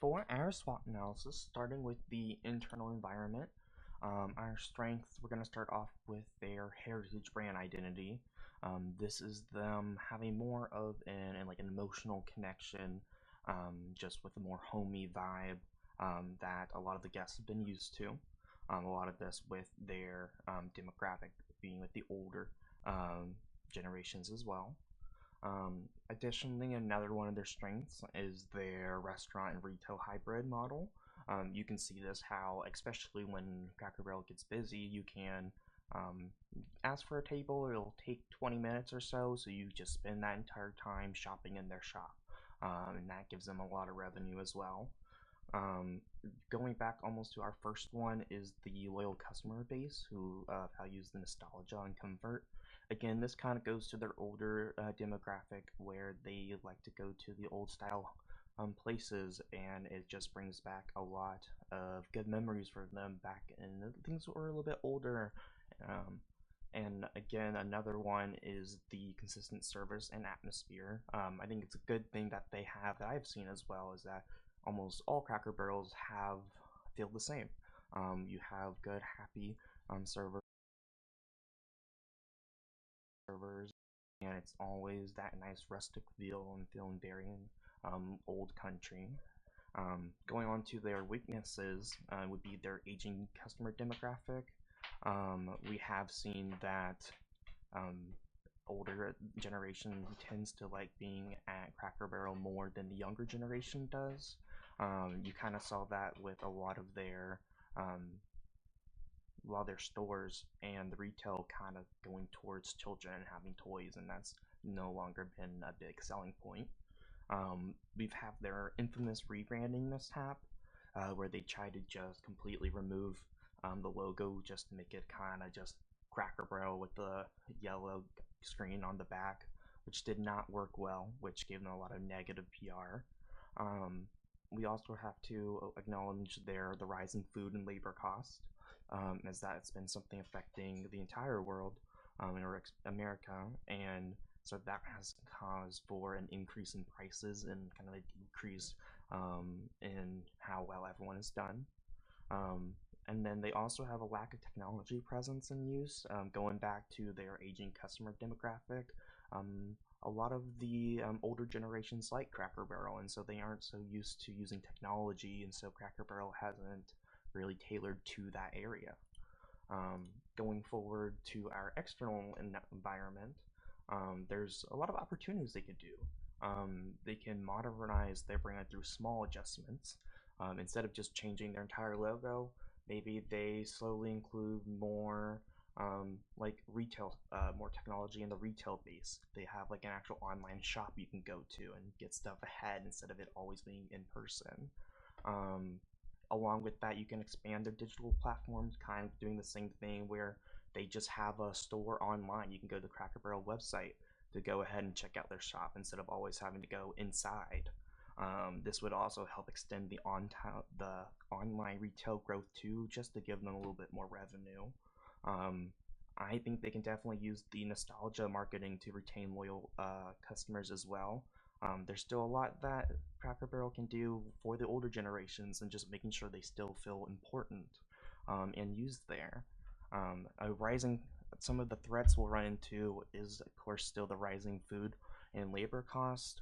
for our SWOT analysis, starting with the internal environment, our strengths, we're going to start off with their heritage brand identity. This is them having more of an emotional connection, just with a more homey vibe that a lot of the guests have been used to. A lot of this with their demographic being with the older um, generations as well. Additionally, another one of their strengths is their restaurant and retail hybrid model. You can see this how, especially when Cracker Barrel gets busy, you can um, ask for a table. It'll take 20 minutes or so, so you just spend that entire time shopping in their shop, and that gives them a lot of revenue as well. Um, Going back almost to our first one is the loyal customer base who values the nostalgia and comfort. Again, this kind of goes to their older demographic where they like to go to the old style places, and it just brings back a lot of good memories for them back in things were a little bit older. Um, and again, another one is the consistent service and atmosphere. I think it's a good thing that they have that I've seen as well is that almost all Cracker Barrels have feel the same. You have good, happy servers, and it's always that nice rustic feel and feeling very old country. Going on to their weaknesses would be their aging customer demographic. We have seen that um, older generation tends to like being at Cracker Barrel more than the younger generation does. You kind of saw that with um, a lot of their stores and the retail kind of going towards children and having toys, and that's no longer been a big selling point. We've had their infamous rebranding mishap, where they tried to just completely remove the logo just to make it kind of just Cracker Barrel with the yellow screen on the back, which did not work well, which gave them a lot of negative PR. Um, we also have to acknowledge the rise in food and labor costs, as that's been something affecting the entire world in America, and so that has caused for an increase in prices and kind of a decrease in how well everyone is done. Um, and then they also have a lack of technology presence in use, going back to their aging customer demographic. A lot of the older generations like Cracker Barrel, and so they aren't so used to using technology, and so Cracker Barrel hasn't really tailored to that area. Going forward to our external environment, there's a lot of opportunities they could do. They can modernize their brand through small adjustments. Instead of just changing their entire logo, maybe they slowly include more more technology in the retail base. They have like an actual online shop you can go to and get stuff ahead instead of it always being in person. Um, Along with that, you can expand their digital platforms, kind of doing the same thing where they just have a store online. You can go to the Cracker Barrel website to go ahead and check out their shop instead of always having to go inside. This would also help extend the online retail growth too, just to give them a little bit more revenue. Um, I think they can definitely use the nostalgia marketing to retain loyal customers as well. There's still a lot that Cracker Barrel can do for the older generations and just making sure they still feel important and used there. A rising Some of the threats we'll run into is of course still the rising food and labor cost.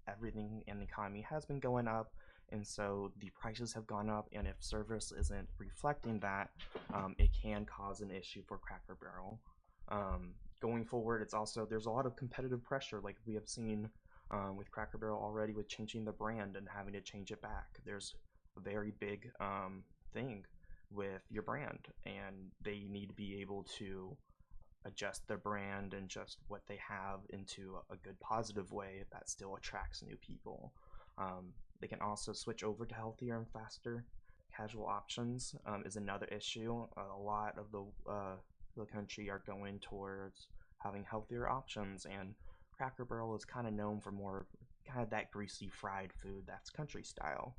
Everything in the economy has been going up, and so the prices have gone up, and if service isn't reflecting that, it can cause an issue for Cracker Barrel. Going forward, there's a lot of competitive pressure, like we have seen with Cracker Barrel already, with changing the brand and having to change it back. There's a very big thing with your brand, and they need to be able to adjust their brand and just what they have into a good positive way that still attracts new people. They can also switch over to healthier and faster casual options, is another issue. A lot of the country are going towards having healthier options, and Cracker Barrel is kind of known for more kind of that greasy fried food that's country style,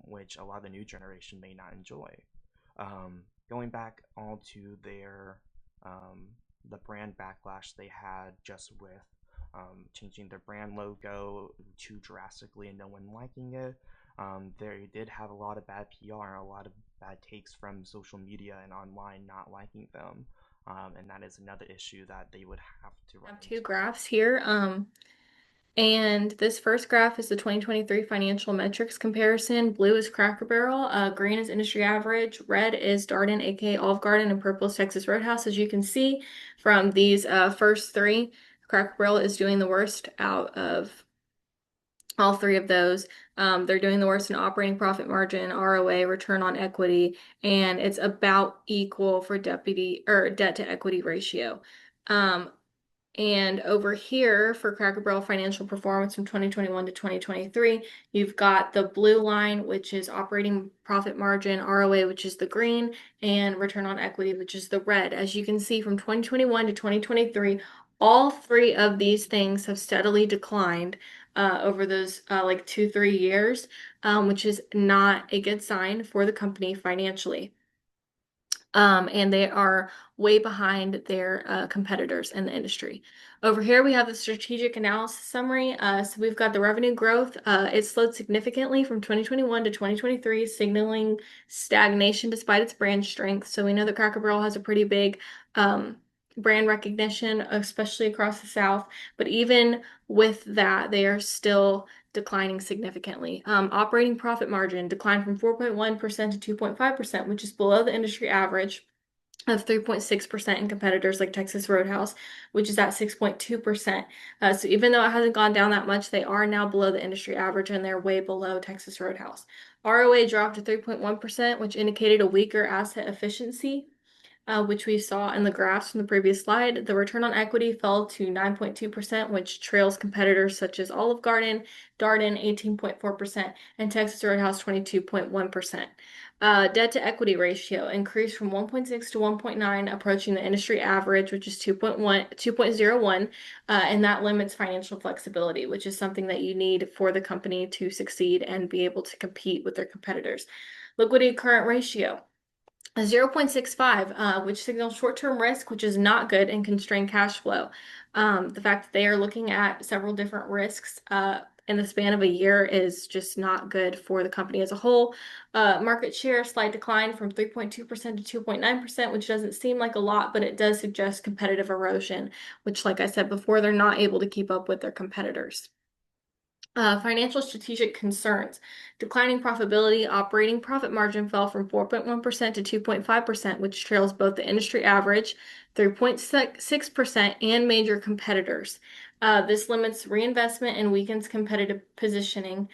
which a lot of the new generation may not enjoy. Going back all to um, the brand backlash they had just with changing their brand logo too drastically and no one liking it. They did have a lot of bad PR and a lot of bad takes from social media and online not liking them. And that is another issue that they would have to I run have two into. graphs here. And this first graph is the 2023 financial metrics comparison. Blue is Cracker Barrel, green is industry average, red is Darden, aka Olive Garden, and purple is Texas Roadhouse. As you can see from these first three, Cracker Barrel is doing the worst out of all three of those. They're doing the worst in operating profit margin, ROA, return on equity, and it's about equal for deputy or debt to equity ratio. Um, and over here for Cracker Barrel financial performance from 2021 to 2023, you've got the blue line, which is operating profit margin, ROA, which is the green, and return on equity, which is the red. As you can see from 2021 to 2023, all three of these things have steadily declined over those like 2, 3 years, which is not a good sign for the company financially. And they are way behind their competitors in the industry. Over here, we have the strategic analysis summary. So we've got the revenue growth. It slowed significantly from 2021 to 2023, signaling stagnation despite its brand strength. So we know that Cracker Barrel has a pretty big brand recognition, especially across the South. But even with that, they are still declining significantly. Operating profit margin declined from 4.1% to 2.5%, which is below the industry average of 3.6% in competitors like Texas Roadhouse, which is at 6.2%. So even though it hasn't gone down that much, they are now below the industry average and they're way below Texas Roadhouse. ROA dropped to 3.1%, which indicated a weaker asset efficiency, which we saw in the graphs from the previous slide. The return on equity fell to 9.2%, which trails competitors such as Olive Garden, Darden 18.4%, and Texas Roadhouse 22.1%. Debt to equity ratio increased from 1.6 to 1.9, approaching the industry average, which is 2.01, and that limits financial flexibility, which is something that you need for the company to succeed and be able to compete with their competitors. Liquidity current ratio, a 0.65, which signals short-term risk, which is not good and constrained cash flow. The fact that they are looking at several different risks in the span of a year is just not good for the company as a whole. Market share slight decline from 3.2% to 2.9%, which doesn't seem like a lot, but it does suggest competitive erosion, which, like I said before, they're not able to keep up with their competitors. Financial strategic concerns. Declining profitability, operating profit margin fell from 4.1% to 2.5%, which trails both the industry average, 3.6%, and major competitors. This limits reinvestment and weakens competitive positioning.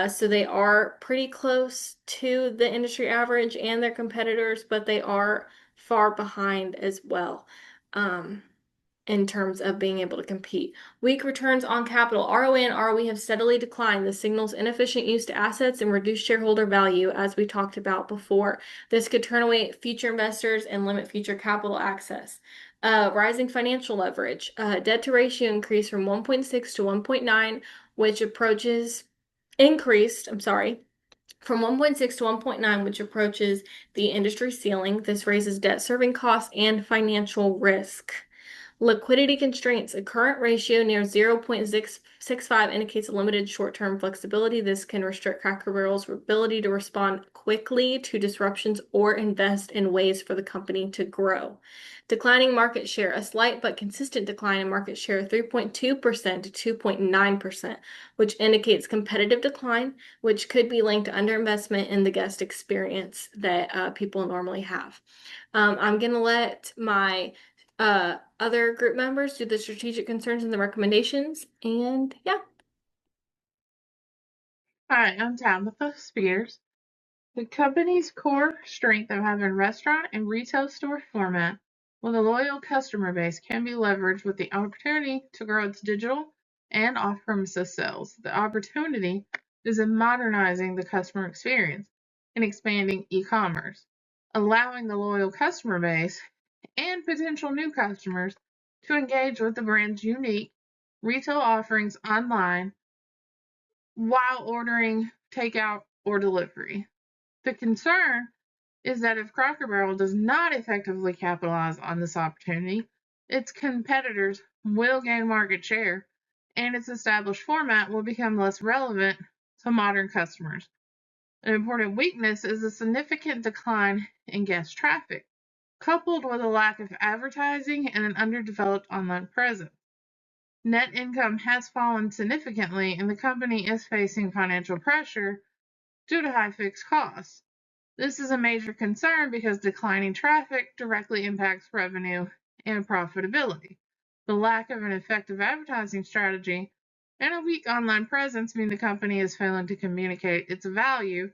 So they are pretty close to the industry average and their competitors, but they are far behind as well. In terms of being able to compete. Weak returns on capital. ROA and ROE have steadily declined. This signals inefficient use to assets and reduced shareholder value, as we talked about before. This could turn away future investors and limit future capital access. Rising financial leverage. Debt to ratio increased from 1.6 to 1.9, which increased, from 1.6 to 1.9, which approaches the industry ceiling. This raises debt serving costs and financial risk. Liquidity constraints. A current ratio near 0.665 indicates a limited short-term flexibility. This can restrict Cracker Barrel's ability to respond quickly to disruptions or invest in ways for the company to grow. Declining market share. A slight but consistent decline in market share, 3.2% to 2.9%, which indicates competitive decline, which could be linked to underinvestment in the guest experience that people normally have. I'm going to let my other group members do the strategic concerns and the recommendations. And yeah. Hi, I'm Tabitha Spears. The company's core strength of having restaurant and retail store format with a loyal customer base can be leveraged with the opportunity to grow its digital and off-premises sales. The opportunity is in modernizing the customer experience and expanding e-commerce, allowing the loyal customer base and potential new customers to engage with the brand's unique retail offerings online while ordering takeout or delivery. The concern is that if Cracker Barrel does not effectively capitalize on this opportunity, its competitors will gain market share and its established format will become less relevant to modern customers. An important weakness is a significant decline in guest traffic, coupled with a lack of advertising and an underdeveloped online presence. Net income has fallen significantly, and the company is facing financial pressure due to high fixed costs. This is a major concern because declining traffic directly impacts revenue and profitability. The lack of an effective advertising strategy and a weak online presence mean the company is failing to communicate its value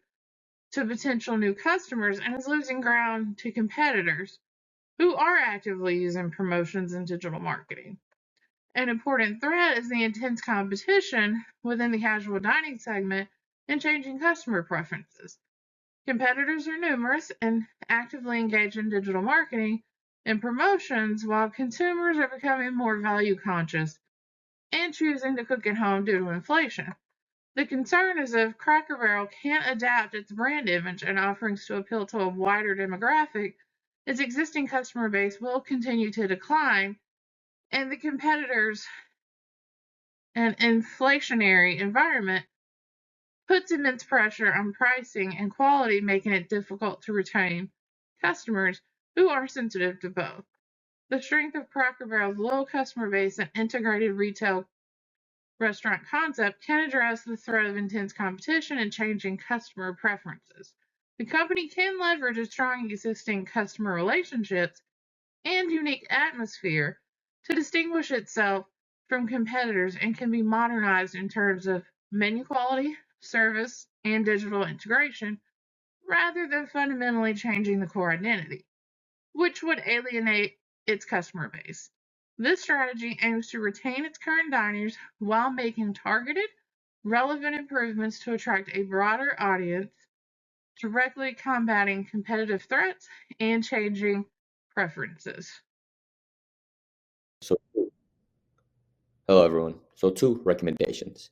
to potential new customers and is losing ground to competitors who are actively using promotions and digital marketing. An important threat is the intense competition within the casual dining segment and changing customer preferences. Competitors are numerous and actively engage in digital marketing and promotions, while consumers are becoming more value conscious and choosing to cook at home due to inflation. The concern is if Cracker Barrel can't adapt its brand image and offerings to appeal to a wider demographic, its existing customer base will continue to decline, and the competitors and inflationary environment puts immense pressure on pricing and quality, making it difficult to retain customers who are sensitive to both. The strength of Cracker Barrel's low customer base and integrated retail restaurant concept can address the threat of intense competition and changing customer preferences. The company can leverage its strong existing customer relationships and unique atmosphere to distinguish itself from competitors and can be modernized in terms of menu quality, service, and digital integration rather than fundamentally changing the core identity, which would alienate its customer base. This strategy aims to retain its current diners while making targeted, relevant improvements to attract a broader audience, directly combating competitive threats and changing preferences. So, hello everyone. So, two recommendations.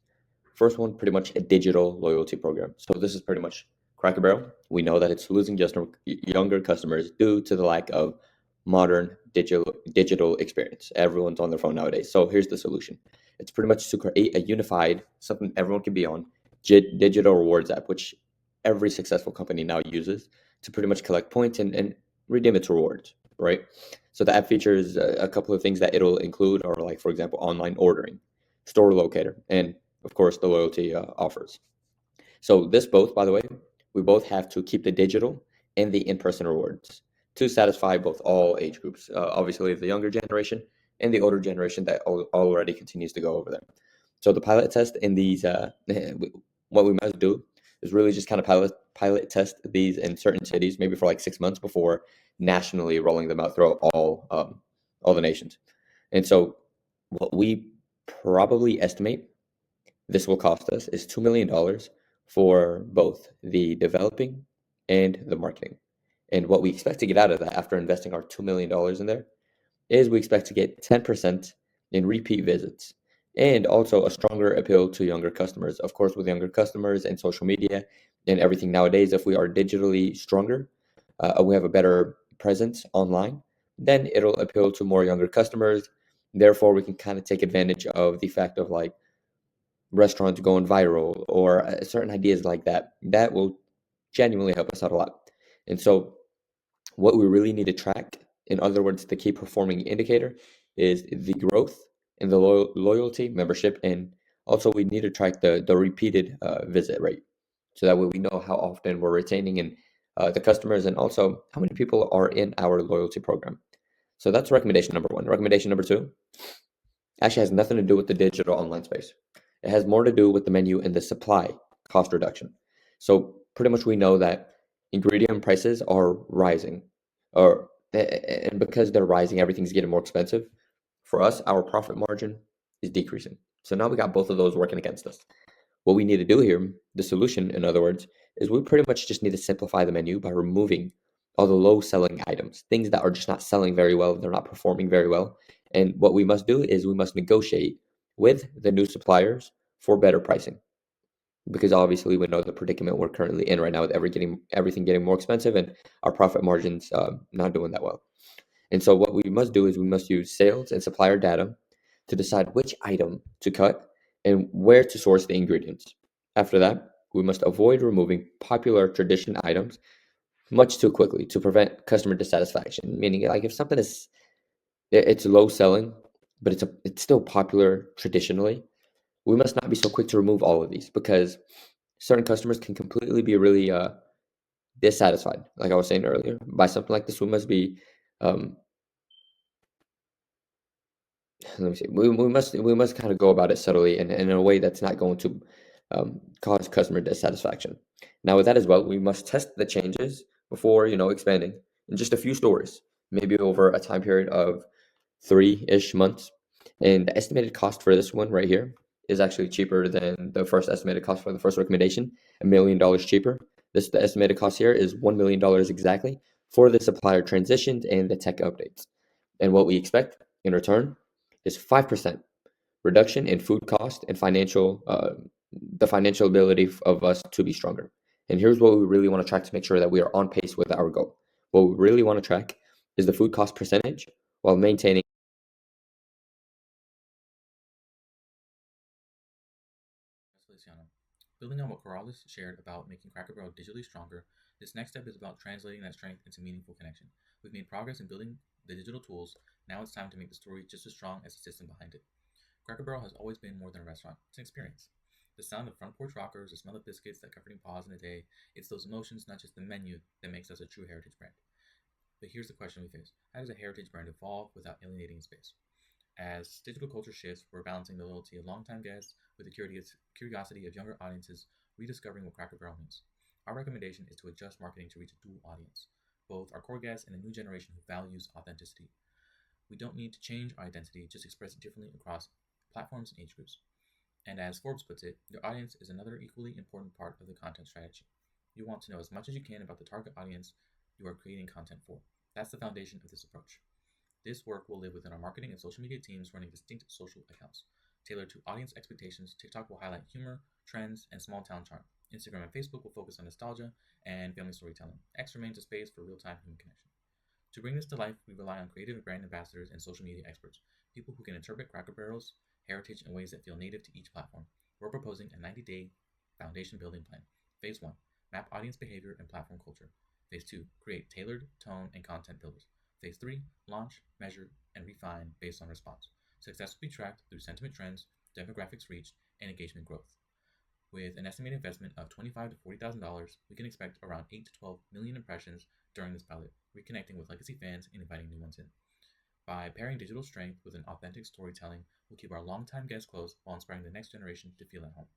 First one, pretty much a digital loyalty program. So this is pretty much Cracker Barrel. We know that it's losing just younger customers due to the lack of modern digital experience. Everyone's on their phone nowadays. So here's the solution. It's pretty much to create a unified, something everyone can be on, digital rewards app, which every successful company now uses to pretty much collect points and redeem its rewards, right? So the app features a couple of things that it'll include are like, for example, online ordering, store locator, and of course, the loyalty offers. So this both, by the way, we both have to keep the digital and the in-person rewards to satisfy both all age groups. Obviously, the younger generation and the older generation that already continues to go over there. So the pilot test in these, what we must do is really just kind of pilot test these in certain cities, maybe for like 6 months before nationally rolling them out throughout all the nations. And so what we probably estimate this will cost us is $2 million for both the developing and the marketing. And what we expect to get out of that after investing our $2 million in there is we expect to get 10% in repeat visits and also a stronger appeal to younger customers. Of course, with younger customers and social media and everything nowadays, if we are digitally stronger, we have a better presence online, then it'll appeal to more younger customers. Therefore, we can kind of take advantage of the fact of like restaurants going viral or certain ideas like that. That will genuinely help us out a lot. And so what we really need to track, in other words, the key performing indicator, is the growth in the loyalty membership. And also we need to track the repeated visit rate. So that way we know how often we're retaining and the customers and also how many people are in our loyalty program. So that's recommendation number one. Recommendation number two actually has nothing to do with the digital online space. It has more to do with the menu and the supply cost reduction. So pretty much we know that ingredient prices are rising, and because they're rising, everything's getting more expensive. For us, our profit margin is decreasing. So now we got both of those working against us. What we need to do here, the solution, in other words, is we pretty much just need to simplify the menu by removing all the low selling items, things that are just not selling very well, they're not performing very well. And what we must do is we must negotiate with the new suppliers for better pricing. Because obviously we know the predicament we're currently in right now with everything getting more expensive and our profit margins not doing that well. And so what we must do is we must use sales and supplier data to decide which item to cut and where to source the ingredients. After that, we must avoid removing popular tradition items much too quickly to prevent customer dissatisfaction. Meaning, like if something is it's low selling, but it's still popular traditionally, we must not be so quick to remove all of these because certain customers can completely be really dissatisfied. Like I was saying earlier, by something like this, we must be um, let me see. We must kind of go about it subtly and in a way that's not going to cause customer dissatisfaction. Now, with that as well, we must test the changes before expanding in just a few stores, maybe over a time period of 3-ish months. And the estimated cost for this one right here is actually cheaper than the first estimated cost for the first recommendation, $1 million cheaper. The estimated cost here is $1 million exactly for the supplier transitions and the tech updates. And what we expect in return is 5% reduction in food cost and the financial ability of us to be stronger. And here's what we really want to track to make sure that we are on pace with our goal. What we really want to track is the food cost percentage while maintaining. Feliciano. Building on what Corrales shared about making Cracker Barrel digitally stronger, this next step is about translating that strength into meaningful connection. We've made progress in building the digital tools. Now it's time to make the story just as strong as the system behind it. Cracker Barrel has always been more than a restaurant. It's an experience. The sound of front porch rockers, the smell of biscuits, that comforting pause in the day, it's those emotions, not just the menu, that makes us a true heritage brand. But here's the question we face. How does a heritage brand evolve without alienating its base? As digital culture shifts, we're balancing the loyalty of longtime guests with the curiosity of younger audiences rediscovering what Cracker Barrel means. Our recommendation is to adjust marketing to reach a dual audience, both our core guests and a new generation who values authenticity. We don't need to change our identity, just express it differently across platforms and age groups. And as Forbes puts it, your audience is another equally important part of the content strategy. You want to know as much as you can about the target audience you are creating content for. That's the foundation of this approach. This work will live within our marketing and social media teams running distinct social accounts. Tailored to audience expectations, TikTok will highlight humor, trends, and small town charm. Instagram and Facebook will focus on nostalgia and family storytelling. X remains a space for real-time human connection. To bring this to life, we rely on creative brand ambassadors and social media experts, people who can interpret Cracker Barrel's heritage in ways that feel native to each platform. We're proposing a 90-day foundation building plan. Phase 1, map audience behavior and platform culture. Phase 2, create tailored tone and content builders. Phase 3, launch, measure, and refine based on response. Success will be tracked through sentiment trends, demographics reached, and engagement growth. With an estimated investment of $25,000 to $40,000, we can expect around 8 to 12 million impressions during this pilot, reconnecting with legacy fans and inviting new ones in. By pairing digital strength with an authentic storytelling, we'll keep our longtime guests close while inspiring the next generation to feel at home.